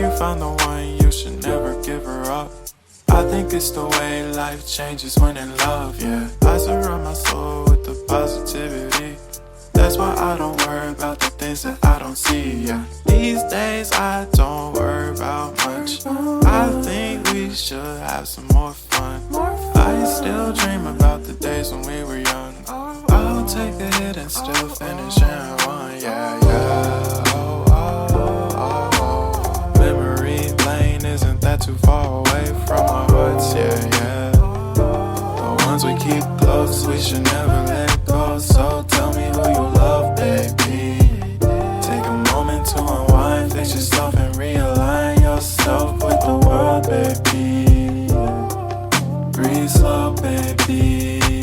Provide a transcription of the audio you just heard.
you found the one, you should never give her up. I think it's the way life changes when in love, yeah. I surround my soul with the positivity. That's why I don't worry about the things that I don't see, yeah. These days I don't worry about much. I think we should have some more fun. I still dream about the days when we were young. I'll take a hit and still finish in one, yeah, yeah. Oh, oh, oh, oh. Memory lane, isn't that too far away from our hearts, yeah, yeah. The ones we keep close, we should never let go. So tell me who you love, baby. Take a moment to unwind, fix yourself and realign yourself with the world, baby. Breathe slow, baby.